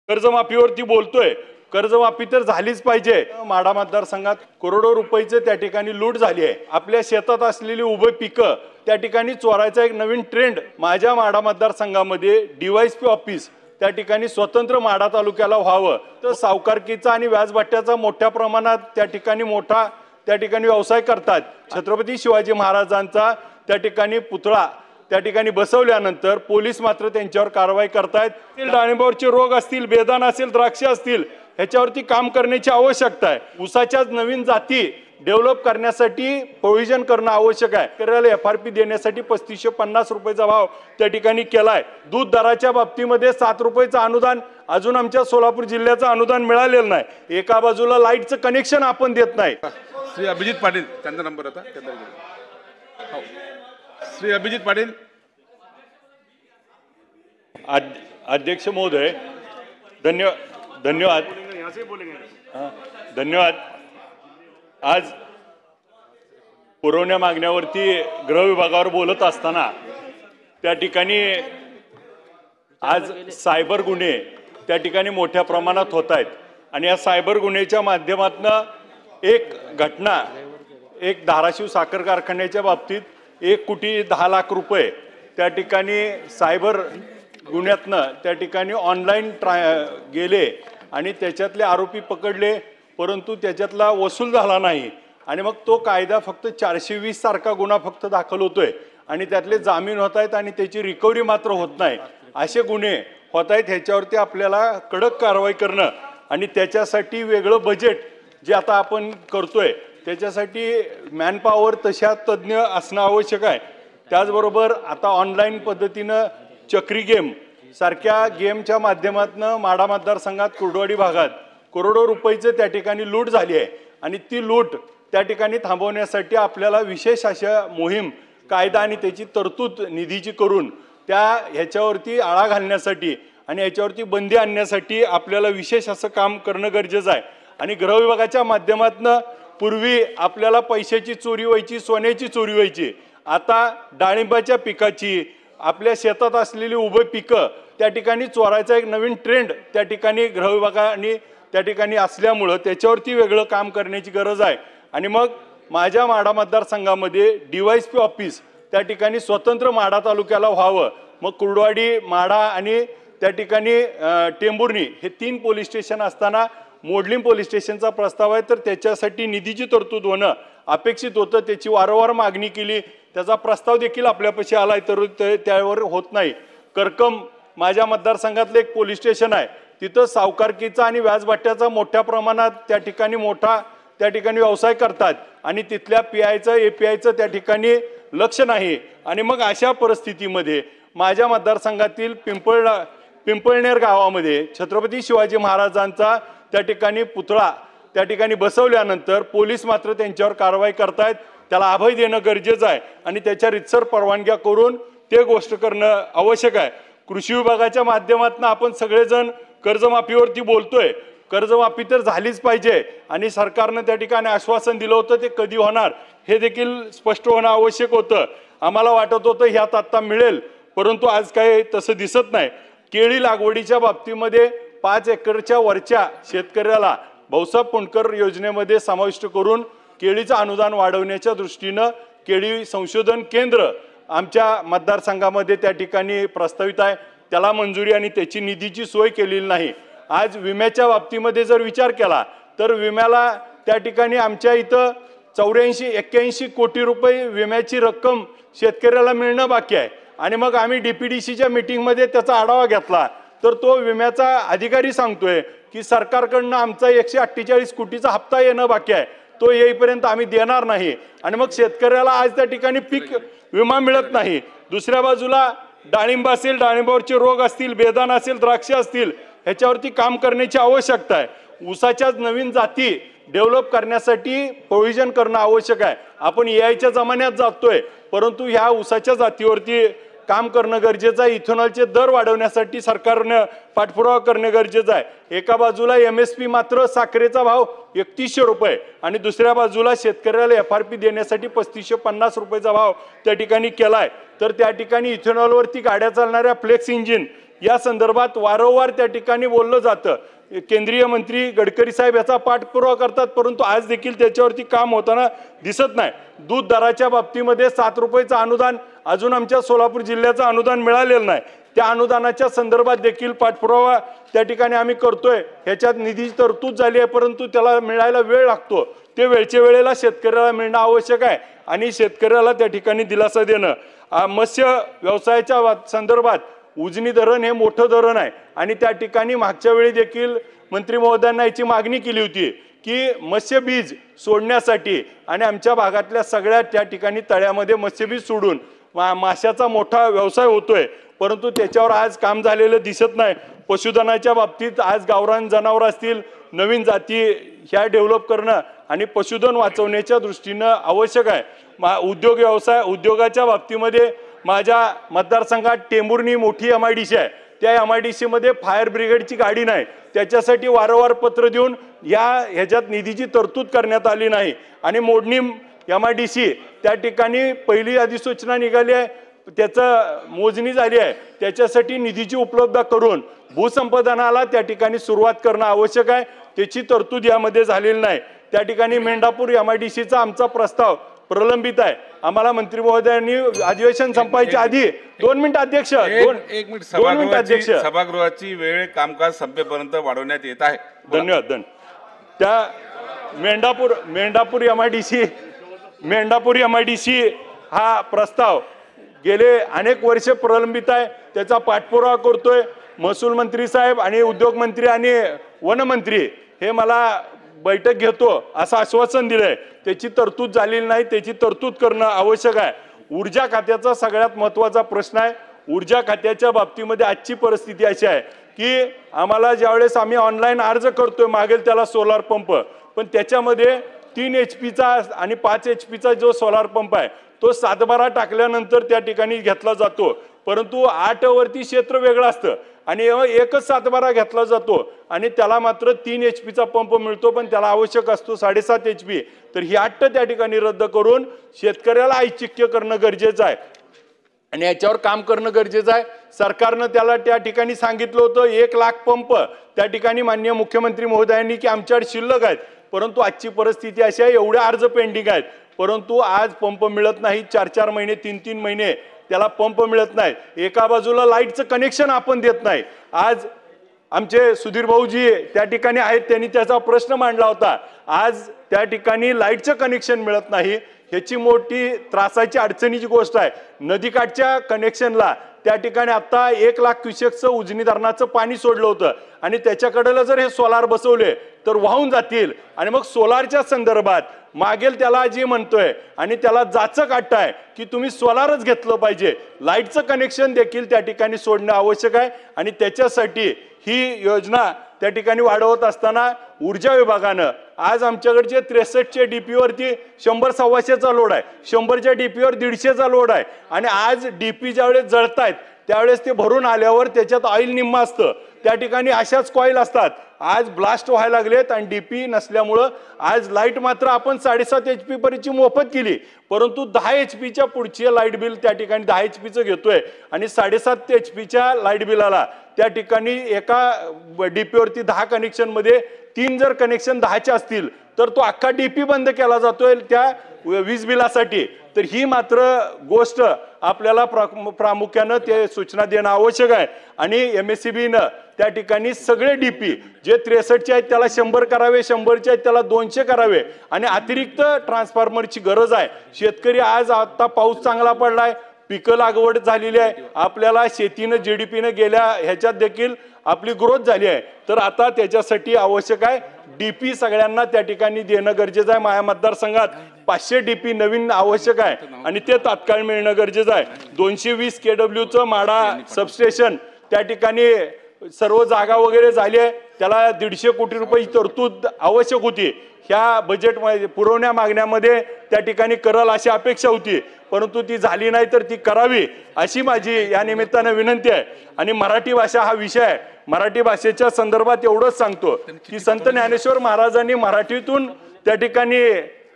कर्जमाफीवरती बोलतोय। कर्जमाफी तर झालीच पाहिजे। माढा मतदारसंघात करोडो रुपयाचे त्या ठिकाणी लूट झाली आहे। आपल्या शेतात असलेली उभे पिकं त्या ठिकाणी चोरायचा एक नवीन ट्रेंड माझ्या माढा मतदारसंघामध्ये डीवायएसपी ऑफिस त्या ठिकाणी स्वतंत्र माढा तालुक्याला व्हावं। तर सावकारकीचा आणि व्याजभट्ट्याचा मोठ्या प्रमाणात त्या ठिकाणी व्यवसाय करतात। छत्रपती शिवाजी महाराजांचा त्या ठिकाणी पुतळा त्या ठिकाणी बसवल्यानंतर पोलीस मात्र त्यांच्यावर कारवाई करतायत। डाळिंबावरचे रोग असतील, बेदाण असेल, द्राक्ष असतील, ह्याच्यावरती काम करण्याची आवश्यकता आहे। ऊसाच्या नवीन जाती डेव्हलप करण्यासाठी प्रोव्हिजन करणं आवश्यक आहे। शेतकऱ्याला एफआरपी देण्यासाठी 3550 रुपयाचा भाव त्या ठिकाणी केलाय। दूध दराच्या बाबतीमध्ये 7 रुपयाचं अनुदान अजून आमच्या सोलापूर जिल्ह्याचं अनुदान मिळालेलं नाही। एका बाजूला लाईटचं कनेक्शन आपण देत नाही। श्री अभिजित पाटील त्यांचा नंबर होता। श्री अभिजित पाटील। अध्यक्ष महोदय, धन्यवाद। आज पुरवण्या मागण्यावरती गृह विभागावर बोलत असताना त्या ठिकाणी आज सायबर गुन्हे त्या ठिकाणी मोठ्या प्रमाणात होत आहेत आणि या सायबर गुन्ह्याच्या माध्यमातून एक घटना एक धाराशिव साखर कारखान्याच्या बाबतीत 1,10,00,000 रुपये त्या ठिकाणी सायबर गुन्ह्यातनं त्या ठिकाणी ऑनलाईन गेले आणि त्याच्यातले आरोपी पकडले, परंतु त्याच्यातला वसूल झाला नाही आणि मग तो कायदा फक्त 420 सारखा गुन्हा फक्त दाखल होतोय आणि त्यातले जामीन होत आहेत आणि त्याची रिकव्हरी मात्र होत नाही। असे गुन्हे होत आहेत, ह्याच्यावरती आपल्याला कडक कारवाई करणं आणि त्याच्यासाठी वेगळं बजेट जे आता आपण करतोय त्याच्यासाठी मॅनपॉवर तशा तज्ज्ञ असणं आवश्यक आहे। त्याचबरोबर आता ऑनलाईन पद्धतीनं चक्री गेम सारख्या गेमच्या माध्यमातून माढा मतदारसंघात कुर्डवाडी भागात करोडो रुपयाचे त्या ठिकाणी लूट झाली आहे आणि ती लूट त्या ठिकाणी थांबवण्यासाठी आपल्याला विशेष अशा मोहीम कायदा आणि त्याची तरतूद निधीची करून ह्याच्यावरती आळा घालण्यासाठी आणि ह्याच्यावरती बंदी आणण्यासाठी आपल्याला विशेष असं काम करणं गरजेचं आहे। आणि गृह विभागाच्या माध्यमातून पूर्वी आपल्याला पैशाची चोरी व्हायची, सोन्याची चोरी व्हायची, आता डाळिंबाच्या पिकाची आपल्या शेतात असलेली उभे पिकं त्या ठिकाणी चोरायचा एक नवीन ट्रेंड त्या ठिकाणी गृह विभागाने त्या ठिकाणी असल्यामुळं त्याच्यावरती वेगळं काम करण्याची गरज आहे। आणि मग माझ्या माढा मतदारसंघामध्ये डीवायएसपी ऑफिस त्या ठिकाणी स्वतंत्र माढा तालुक्याला व्हावं। मग कुर्डवाडी, माढा आणि त्या ठिकाणी टेंभुर्णी हे 3 पोलीस स्टेशन असताना मोडलीम पोलीस स्टेशनचा प्रस्ताव आहे, तर त्याच्यासाठी निधीची तरतूद होणं अपेक्षित होतं। त्याची वारंवार मागणी केली, त्याचा प्रस्ताव देखील आपल्यापाशी आलाय, तर त्यावर होत नाही। करकम माझ्या मतदारसंघातलं एक पोलीस स्टेशन आहे, तिथं सावकारकीचा आणि व्याजभट्ट्याचा मोठ्या प्रमाणात त्या ठिकाणी व्यवसाय करतात आणि तिथल्या पीआयचं एपीआयचं त्या ठिकाणी लक्ष नाही। आणि मग अशा परिस्थितीमध्ये माझ्या मतदारसंघातील पिंपळनेर गावामध्ये छत्रपती शिवाजी महाराजांचा त्या ठिकाणी पुतळा त्या ठिकाणी बसवल्यानंतर पोलीस मात्र त्यांच्यावर कारवाई करतायत। त्याला अभय देणं गरजेचं आहे आणि त्याच्या रितसर परवानग्या करून ते गोष्ट करणं आवश्यक आहे। कृषी विभागाच्या माध्यमातून आपण सगळेजण कर्जमाफीवरती बोलतोय। कर्जमाफी तर झालीच पाहिजे आणि सरकारनं त्या ठिकाणी आश्वासन दिलं होतं, ते कधी होणार हे देखील स्पष्ट होणं आवश्यक होतं। आम्हाला वाटत होतं ह्यात आत्ता मिळेल, परंतु आज काही तसं दिसत नाही। केळी लागवडीच्या बाबतीमध्ये 5 एकरच्या वरच्या शेतकऱ्याला भाऊसाहेब पुंडकर योजनेमध्ये समाविष्ट करून केळीचं अनुदान वाढवण्याच्या दृष्टीनं केळी संशोधन केंद्र आमच्या मतदारसंघामध्ये त्या ठिकाणी प्रस्तावित आहे, त्याला मंजुरी आणि त्याची निधीची सोय केलेली नाही। आज विम्याच्या बाबतीमध्ये जर विचार केला तर विम्याला त्या ठिकाणी आमच्या इथं 84-81 कोटी रुपये विम्याची रक्कम शेतकऱ्याला मिळणं बाकी आहे आणि मग आम्ही डीपीडीसीच्या मीटिंगमध्ये त्याचा आढावा घेतला तर तो विम्याचा अधिकारी सांगतोय की सरकारकडनं आमचा 148 कोटीचा हप्ता येणं बाकी आहे, तो येईपर्यंत आम्ही देणार नाही आणि मग शेतकऱ्याला आज त्या ठिकाणी पीक विमा मिळत नाही। दुसऱ्या बाजूला डाळिंब असेल, डाळिंबावरचे रोग असतील, बेदाण असेल, द्राक्ष असतील, ह्याच्यावरती काम करण्याची आवश्यकता आहे। ऊसाच्या नवीन जाती डेव्हलप करण्यासाठी प्रोव्हिजन करणं आवश्यक आहे। आपण एआयच्या जमान्यात जातोय, परंतु ह्या ऊसाच्या जातीवरती काम करणं गरजेचं आहे। इथेनॉलचे दर वाढवण्यासाठी सरकारने पाठपुरावा करणे गरजेचं आहे। एका बाजूला एमएसपी मात्र साखरेचा भाव 3100 रुपये आणि दुसऱ्या बाजूला शेतकऱ्याला एफआरपी देण्यासाठी 3550 रुपयाचा भाव त्या ठिकाणी केलाय, तर त्या ठिकाणी इथेनॉलवरती गाड्या चालणाऱ्या फ्लेक्स इंजिन या संदर्भात वारंवार त्या ठिकाणी बोललं जातं। केंद्रीय मंत्री गडकरी साहेब याचा पाठपुरावा करतात, परंतु आज देखील त्याच्यावरती काम होताना दिसत नाही। दूध दराच्या बाबतीमध्ये 7 रुपयाचं अनुदान अजून आमच्या सोलापूर जिल्ह्याचं अनुदान मिळालेलं नाही। त्या अनुदानाच्या संदर्भात देखील पाठपुरावा त्या ठिकाणी आम्ही करतोय। ह्याच्यात निधीची तरतूद झाली आहे, परंतु त्याला मिळायला वेळ लागतो। ते वेळच्या वेळेला शेतकऱ्याला मिळणं आवश्यक आहे आणि शेतकऱ्याला त्या ठिकाणी दिलासा देणं। मत्स्य व्यवसायाच्या संदर्भात उजनी धरण हे मोठं धरण आहे आणि त्या ठिकाणी मागच्या वेळी देखील मंत्री महोदयांना याची मागणी केली होती की मत्स्य बीज सोडण्यासाठी, आणि आमच्या भागातल्या सगळ्या त्या ठिकाणी तळ्यामध्ये मत्स्यबीज सोडून माशाचा मोठा व्यवसाय होतोय, परंतु त्याच्यावर आज काम झालेलं दिसत नाही। पशुधनाच्या बाबतीत आज गावरान जनावर असतील, नवीन जाती ह्या डेव्हलप करणं आणि पशुधन वाचवण्याच्या दृष्टीनं आवश्यक आहे। उद्योग व्यवसाय उद्योगाच्या बाबतीमध्ये माझ्या मतदारसंघात टेंभुर्णी मोठी MIDC आहे। त्या MIDC मध्ये फायर ब्रिगेडची गाडी नाही, त्याच्यासाठी वारंवार पत्र देऊन ह्याच्यात निधीची तरतूद करण्यात आली नाही। आणि मोडणी MIDC त्या ठिकाणी पहिली अधिसूचना निघाली आहे, त्याचं मोजणी झाली आहे, त्याच्यासाठी निधीची उपलब्धता करून भूसंपादनाला त्या ठिकाणी सुरुवात करणं आवश्यक आहे। त्याची तरतूद यामध्ये झालेली नाही। त्या ठिकाणी मेंढापूर MIDCचा आमचा प्रस्ताव प्रलंबित आहे। आम्हाला मंत्री महोदयांनी अधिवेशन संपायच्या आधी 2 मिनिट अध्यक्ष, 1 मिनिट अध्यक्ष, सभागृहाची वेळ कामकाज संपेपर्यंत वाढवण्यात येत आहे। धन्यवाद। त्या मेंढापूर MIDC हा प्रस्ताव गेले अनेक वर्ष प्रलंबित आहे, त्याचा पाठपुरावा करतोय। महसूल मंत्री साहेब आणि उद्योग मंत्री आणि वनमंत्री हे मला बैठक घेतो असं आश्वासन दिलंय, त्याची तरतूद झालेली नाही, त्याची तरतूद करणं आवश्यक आहे। ऊर्जा खात्याचा सगळ्यात महत्त्वाचा प्रश्न आहे। ऊर्जा खात्याच्या बाबतीमध्ये आजची परिस्थिती अशी आहे की आम्हाला ज्यावेळेस आम्ही ऑनलाईन अर्ज करतोय मागेल त्याला सोलार पंप, पण त्याच्यामध्ये 3 HPचा आणि 5 HPचा जो सोलार पंप आहे तो 712 टाकल्यानंतर त्या ठिकाणी घेतला जातो, परंतु 8 वरती क्षेत्र वेगळं असतं आणि एकच 712 घेतला जातो आणि त्याला मात्र 3 HPचा पंप मिळतो, पण त्याला आवश्यक असतो 7.5 HP। तर ही अट त्या ठिकाणी रद्द करून शेतकऱ्याला ऐच्छिक करणं गरजेचं आहे आणि याच्यावर काम करणं गरजेचं आहे। सरकारनं त्याला त्या ठिकाणी सांगितलं होतं 1 लाख पंप त्या ठिकाणी माननीय मुख्यमंत्री महोदयांनी की आमच्याकडे शिल्लक आहेत, परंतु आजची परिस्थिती अशी आहे एवढे अर्ज पेंडिंग आहेत, परंतु आज पंप मिळत नाही। 4-4 महिने 3-3 महिने त्याला पंप मिळत नाही। एका बाजूला लाईटचं कनेक्शन आपण देत नाही। आज आमचे सुधीर भाऊजी त्या ठिकाणी आहेत, त्यांनी त्याचा प्रश्न मांडला होता। आज त्या ठिकाणी लाईटचं कनेक्शन मिळत नाही, ह्याची मोठी त्रासाची अडचणीची गोष्ट आहे। नदीकाठच्या कनेक्शनला त्या ठिकाणी आता 1 लाख क्युसेकचं उजनी धरणाचं पाणी सोडलं होतं आणि त्याच्याकडे जर हे सोलार बसवले तर वाहून जातील आणि मग सोलारच्या संदर्भात मागेल त्याला जी म्हणतोय आणि त्याला जाचक अट्टाय की तुम्ही सोलारच घेतलं पाहिजे। लाईटचं कनेक्शन देखील त्या ठिकाणी सोडणं आवश्यक आहे आणि त्याच्यासाठी ही योजना त्या ठिकाणी वाढवत असताना ऊर्जा विभागानं आज आमच्याकडचे 63चे DP वरती 100-125चा लोड आहे, 100च्या DP वर 150चा लोड आहे आणि आज DP ज्यावेळेस जळतायत त्यावेळेस ते भरून आल्यावर त्याच्यात ऑइल निम्मा असतं, त्या ठिकाणी अशाच कॉईल असतात। आज ब्लास्ट व्हायला लागलेत आणि DP नसल्यामुळं आज लाईट मात्र आपण 7.5 HP पर्यंतची मोफत केली, परंतु 10 HPच्या पुढची लाईट बिल त्या ठिकाणी 10 HPचं घेतोय आणि 7.5 HPच्या लाईट बिलाला त्या ठिकाणी एका DP वरती 10 कनेक्शन मध्ये 3 जर कनेक्शन 10चे असतील तर तो अख्खा DP बंद केला जातोय त्या वीज बिलासाठी। तर ही मात्र गोष्ट आपल्याला प्रामुख्यानं ते सूचना देणं आवश्यक आहे आणि MSEBनं त्या ठिकाणी सगळे DP जे 63चे आहेत त्याला 100 करावे, 100चे आहेत त्याला 200 करावे आणि अतिरिक्त ट्रान्सफॉर्मरची गरज आहे। शेतकरी आज आता पाऊस चांगला पडलाय, पिकं लागवड झालेली आहे, आपल्याला शेतीनं GDPनं गेल्या ह्याच्यात देखील आपली ग्रोथ झाली आहे, तर आता त्याच्यासाठी आवश्यक आहे DP सगळ्यांना त्या ठिकाणी देणं गरजेचं आहे। माझ्या मतदारसंघात 500 DP नवीन आवश्यक आहे आणि ते तात्काळ मिळणं गरजेचं आहे। 220 KWचं माडा सबस्टेशन त्या ठिकाणी सर्व जागा वगैरे झाली आहे, त्याला 150 कोटी रुपयाची तरतूद आवश्यक होती। ह्या बजेटमध्ये पुरवण्या मागण्यामध्ये त्या ठिकाणी करल अशी अपेक्षा होती, परंतु ती झाली नाही, तर ती करावी अशी माझी या निमित्तानं विनंती आहे। आणि मराठी भाषा हा विषय आहे, मराठी भाषेच्या संदर्भात एवढंच सांगतो की संत ज्ञानेश्वर महाराजांनी मराठीतून त्या ठिकाणी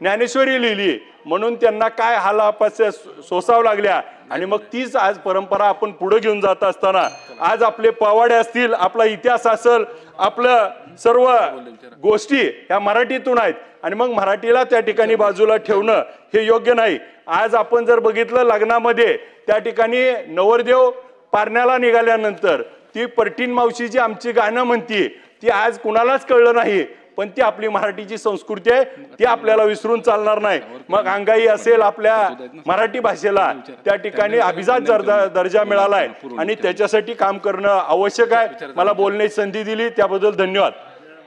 ज्ञानेश्वरी लिहिली म्हणून त्यांना काय हालापास्या सोसावं लागल्या आणि मग तीच आज परंपरा आपण पुढे घेऊन जात असताना आज आपले पोवाडे असतील, आपला इतिहास असेल, आपलं सर्व गोष्टी ह्या मराठीतून आहेत आणि मग मराठीला त्या ठिकाणी बाजूला ठेवणं हे योग्य नाही. आज आपण जर बघितलं लग्नामध्ये त्या ठिकाणी नवरदेव पारण्याला निघाल्यानंतर ती परटीन मावशी जी आमची गाणं म्हणती ती आज कुणालाच कळलं नाही, पण ती आपली मराठीची संस्कृती आहे, ती आपल्याला विसरून चालणार नाही. मग अंगाई असेल, आपल्या मराठी भाषेला त्या ठिकाणी अभिजात दर्जा मिळालाय आणि त्याच्यासाठी काम करणं आवश्यक आहे. मला बोलण्याची संधी दिली त्याबद्दल धन्यवाद.